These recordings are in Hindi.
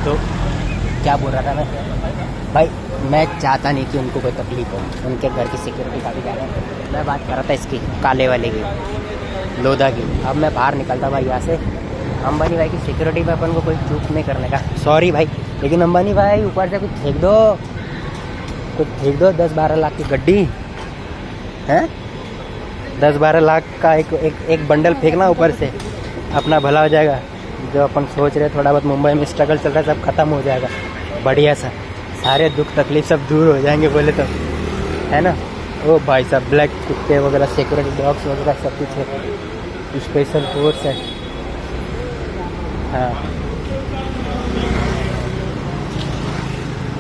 तो क्या बोल रहा था मैं भाई, मैं चाहता नहीं कि उनको कोई तकलीफ हो, उनके घर की सिक्योरिटी काफ़ी ज़्यादा है। मैं बात कर रहा था इसकी काले वाले की, लोधा की। अब मैं बाहर निकलता भाई यहाँ से, अंबानी भाई की सिक्योरिटी पे अपन को कोई चूक नहीं करने का, सॉरी भाई, लेकिन अंबानी भाई ऊपर से कुछ फेंक दो, 10-12 लाख की गड्डी है, 10-12 लाख का एक बंडल फेंकना ऊपर से, अपना भला हो जाएगा। जो अपन सोच रहे थोड़ा बहुत मुंबई में स्ट्रगल चल रहा है सब खत्म हो जाएगा, बढ़िया सा, सारे दुख तकलीफ सब दूर हो जाएंगे बोले तो, है ना। ओ भाई साहब, ब्लैक कुत्ते वगैरह, सिक्योरिटी डॉग्स वगैरह सब कुछ है, स्पेशल फोर्स है। हाँ,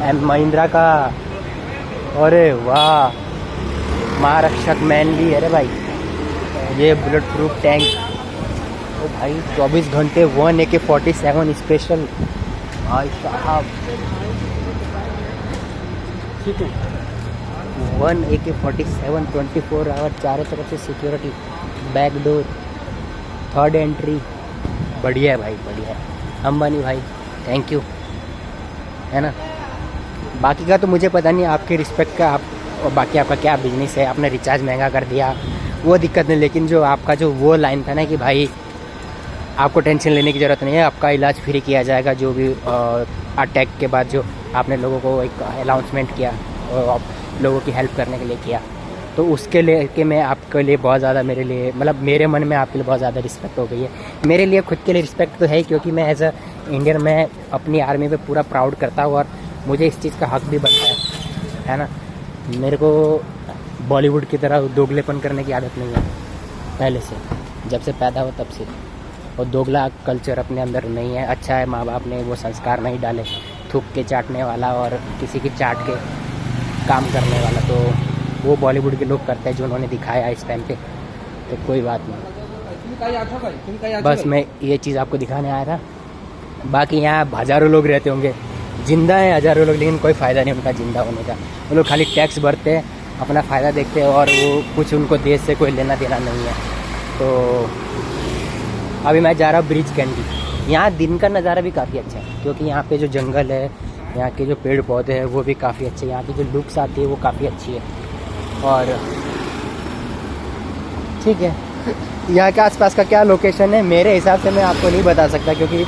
एम महिंद्रा का, अरे वाह, महारक्षक मैन भी है रे भाई, ये बुलेट प्रूफ टैंक। ओ भाई 24 घंटे 1 AK-47 स्पेशल, भाई साहब, ठीक है, 1 AK-47 24 आवर, चारों तरफ से security, back door, third entry, बढ़िया है भाई, बढ़िया है। अंबानी भाई थैंक यू, है ना। बाकी का तो मुझे पता नहीं, आपके रिस्पेक्ट का, आप और बाकी आपका क्या बिजनेस है, आपने रिचार्ज महंगा कर दिया वो दिक्कत नहीं, लेकिन जो आपका जो वो लाइन था ना कि भाई आपको टेंशन लेने की ज़रूरत नहीं है, आपका इलाज फ्री किया जाएगा, जो भी अटैक के बाद जो आपने लोगों को एक अनाउंसमेंट किया, लोगों की हेल्प करने के लिए किया, तो उसके लिए कि मैं आपके लिए बहुत ज़्यादा, मेरे लिए मतलब मेरे मन में आपके लिए बहुत ज़्यादा रिस्पेक्ट हो गई है। मेरे लिए खुद के लिए रिस्पेक्ट तो है, क्योंकि मैं एज अ इंडियन मैं अपनी आर्मी पे पूरा प्राउड करता हूँ और मुझे इस चीज़ का हक भी बनता है ना। मेरे को बॉलीवुड की तरह दोगलेपन करने की आदत नहीं है पहले से, जब से पैदा हो तब से, और दोगला कल्चर अपने अंदर नहीं है। अच्छा है माँ बाप ने वो संस्कार नहीं डाले, थूक के चाटने वाला और किसी की चाट के काम करने वाला, तो वो बॉलीवुड के लोग करते हैं जो उन्होंने दिखाया इस टाइम पे, तो कोई बात नहीं। बस मैं ये चीज़ आपको दिखाने आया था। बाकी यहाँ हज़ारों लोग रहते होंगे, जिंदा हैं हज़ारों लोग, लेकिन कोई फ़ायदा नहीं उनका जिंदा होने का। वो लोग खाली टैक्स भरते हैं, अपना फ़ायदा देखते हैं, और वो कुछ उनको देश से कोई लेना देना नहीं है। तो अभी मैं जा रहा हूँ ब्रिज कैंडी। यहाँ दिन का नज़ारा भी काफ़ी अच्छा है, क्योंकि यहाँ पे जो जंगल है, यहाँ के जो पेड़ पौधे हैं वो भी काफ़ी अच्छे हैं, यहाँ की जो लुक्स आती है वो काफ़ी अच्छी है। और ठीक है, यहाँ के आसपास का क्या लोकेशन है मेरे हिसाब से मैं आपको नहीं बता सकता, क्योंकि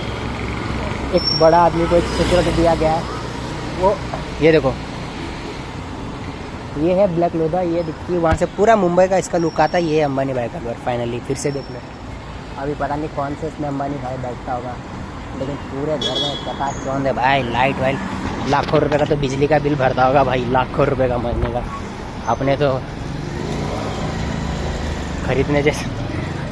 एक बड़ा आदमी को एक सिक्योरिटी दिया गया है। वो ये देखो, ये है ब्लैक लोधा, ये दिखती है वहाँ से पूरा मुंबई का इसका लुक आता है। ये है अंबानी भाई का घर, फाइनली फिर से देख लो। अभी पता नहीं कौन से इसमें अंबानी भाई बैठता होगा, लेकिन पूरे घर में प्रकाश चौंध है भाई, लाइट वाइट, लाखों रुपए का तो बिजली का बिल भरता होगा भाई, लाखों रुपए का महीने का। अपने तो खरीदने जैसे,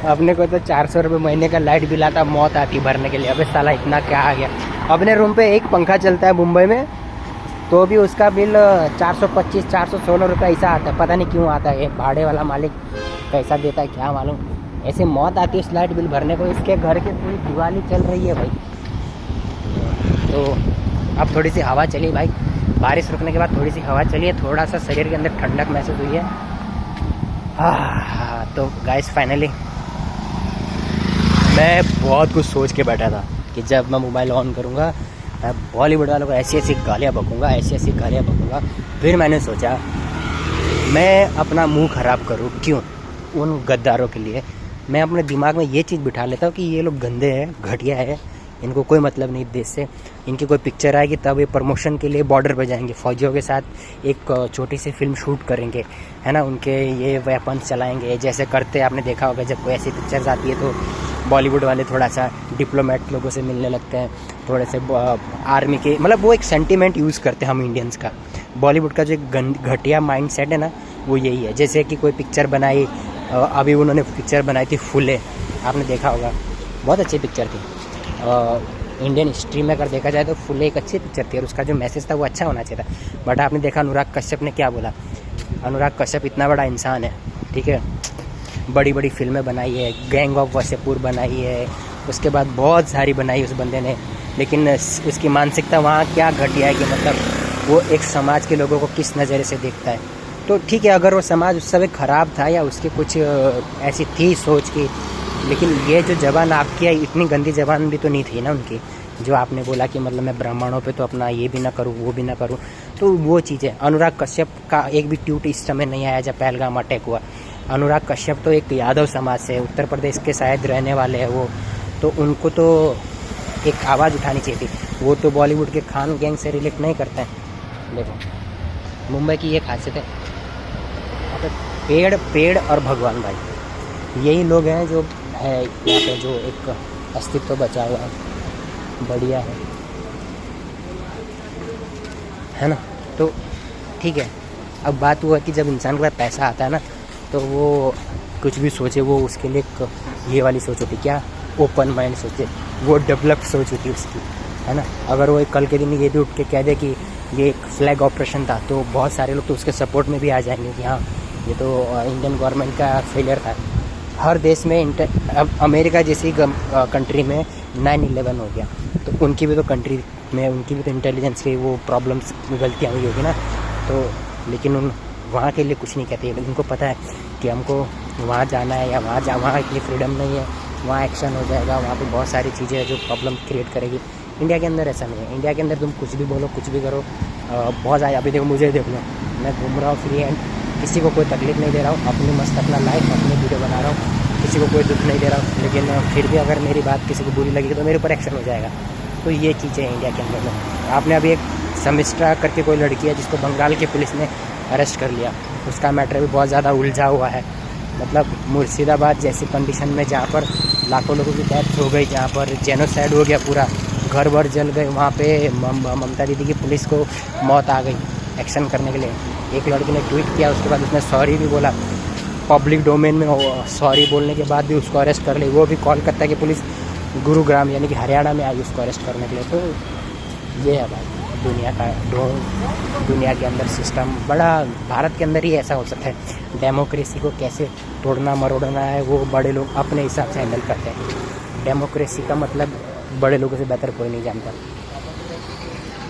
अपने को तो 400 रुपये महीने का लाइट बिल आता, मौत आती भरने के लिए। अबे साला इतना क्या आ गया। अपने रूम पे एक पंखा चलता है मुंबई में, तो भी उसका बिल 425-416 रुपये ऐसा आता है, पता नहीं क्यों आता है। भाड़े वाला मालिक पैसा देता है क्या मालूम, ऐसे मौत आती है उस लाइट बिल भरने को। इसके घर की पूरी दिवाली चल रही है भाई। तो अब थोड़ी सी हवा चली भाई, बारिश रुकने के बाद थोड़ी सी हवा चली है, थोड़ा सा शरीर के अंदर ठंडक महसूस हुई है। तो गाइस फाइनली मैं बहुत कुछ सोच के बैठा था कि जब मैं मोबाइल ऑन करूँगा मैं बॉलीवुड वालों को ऐसी ऐसी गालियाँ बकूँगा, ऐसी ऐसी गालियाँ बकूँगा। फिर मैंने सोचा मैं अपना मुंह ख़राब करूँ क्यों उन गद्दारों के लिए। मैं अपने दिमाग में ये चीज़ बिठा लेता हूँ कि ये लोग गंदे हैं, घटिया है, इनको कोई मतलब नहीं देश से। इनकी कोई पिक्चर आएगी तब ये प्रमोशन के लिए बॉर्डर पर जाएंगे, फौजियों के साथ एक छोटी सी फिल्म शूट करेंगे, है ना। उनके ये वेपन्स चलाएंगे जैसे करते, आपने देखा होगा जब कोई ऐसी पिक्चर्स आती है तो बॉलीवुड वाले थोड़ा सा डिप्लोमेट लोगों से मिलने लगते हैं, थोड़े से आर्मी के, मतलब वो एक सेंटीमेंट यूज़ करते हैं हम इंडियंस का। बॉलीवुड का जो एक घटिया माइंड सेट है ना, वो यही है। जैसे कि कोई पिक्चर बनाई, अभी उन्होंने पिक्चर बनाई थी फुले, आपने देखा होगा, बहुत अच्छी पिक्चर थी। इंडियन हिस्ट्री में अगर देखा जाए तो फुले एक अच्छी पिक्चर थी और उसका जो मैसेज था वो अच्छा होना चाहिए था। बट आपने देखा अनुराग कश्यप ने क्या बोला। अनुराग कश्यप इतना बड़ा इंसान है, ठीक है, बड़ी बड़ी फिल्में बनाई है, गैंग ऑफ वासेपुर बनाई है, उसके बाद बहुत सारी बनाई उस बंदे ने, लेकिन उसकी मानसिकता वहाँ क्या घटिया है कि मतलब वो एक समाज के लोगों को किस नज़रिए से देखता है। तो ठीक है, अगर वो समाज उस समय ख़राब था या उसकी कुछ ऐसी थी सोच की, लेकिन ये जो ज़बान आपकी है इतनी गंदी ज़बान भी तो नहीं थी ना उनकी। जो आपने बोला कि मतलब मैं ब्राह्मणों पे तो अपना ये भी ना करूँ वो भी ना करूँ, तो वो चीज़ है। अनुराग कश्यप का एक भी ट्वीट इस समय नहीं आया जब पहलगाम अटैक हुआ। अनुराग कश्यप तो एक यादव समाज से, उत्तर प्रदेश के शायद रहने वाले हैं वो, तो उनको तो एक आवाज़ उठानी चाहिए थी। वो तो बॉलीवुड के खान गैंग से रिलेट नहीं करते हैं। देखो मुंबई की ये खासियत है, यहाँ पे पेड़ पेड़ और भगवान भाई, यही लोग हैं जो है यहाँ पे, जो एक अस्तित्व बचा हुआ है, बढ़िया है ना। तो ठीक है, अब बात वो है कि जब इंसान के पास पैसा आता है ना, तो वो कुछ भी सोचे, वो उसके लिए ये वाली सोच होती, क्या ओपन माइंड सोचे, वो डेवलप सोच होती उसकी, है ना। अगर वो कल के दिन ये भी उठ के कह दे कि ये एक फ्लैग ऑपरेशन था, तो बहुत सारे लोग तो उसके सपोर्ट में भी आ जाएंगे कि हाँ ये तो इंडियन गवर्नमेंट का फेलियर था। हर देश में अब अमेरिका जैसी कंट्री में 9/11 हो गया, तो उनकी भी तो कंट्री में उनकी भी तो इंटेलिजेंस की वो प्रॉब्लम्स गलतियाँ हुई होगी ना। तो लेकिन वहाँ के लिए कुछ नहीं कहते, उनको पता है कि हमको वहाँ जाना है या वहाँ के लिए फ्रीडम नहीं है, वहाँ एक्शन हो जाएगा, वहाँ पे बहुत सारी चीज़ें हैं जो प्रॉब्लम क्रिएट करेगी। इंडिया के अंदर ऐसा नहीं है। इंडिया के अंदर तुम कुछ भी बोलो, कुछ भी करो, बहुत ज़्यादा। अभी देखो मुझे, देख लो, मैं घूम रहा हूँ फ्री हैंड, किसी को कोई तकलीफ नहीं दे रहा हूँ, अपनी मस्त अपना लाइफ अपनी वीडियो बना रहा हूँ, किसी को कोई दुख नहीं दे रहा हूँ, लेकिन फिर भी अगर मेरी बात किसी को बुरी लगी तो मेरे ऊपर एक्शन हो जाएगा। तो ये चीज़ें हैं इंडिया के अंदर में। आपने अभी एक समिश्रा करके कोई लड़की है जिसको बंगाल की पुलिस ने अरेस्ट कर लिया, उसका मैटर भी बहुत ज़्यादा उलझा हुआ है। मतलब मुर्शिदाबाद जैसी कंडीशन में जहाँ पर लाखों लोगों की डेथ हो गई, जहाँ पर जेनोसाइड हो गया, पूरा घर वर जल गए, वहाँ पे ममता दीदी की पुलिस को मौत आ गई एक्शन करने के लिए। एक लड़की ने ट्वीट किया, उसके बाद उसने सॉरी भी बोला, पब्लिक डोमेन में सॉरी बोलने के बाद भी उसको अरेस्ट कर ली। वो भी कोलकाता की पुलिस गुरुग्राम यानी कि हरियाणा में आई उसको अरेस्ट करने के लिए। तो ये है भाई दुनिया के अंदर सिस्टम बड़ा, भारत के अंदर ही ऐसा हो सकता है। डेमोक्रेसी को कैसे तोड़ना मरोड़ना है वो बड़े लोग अपने हिसाब से हैंडल करते हैं। डेमोक्रेसी का मतलब बड़े लोगों से बेहतर कोई नहीं जानता।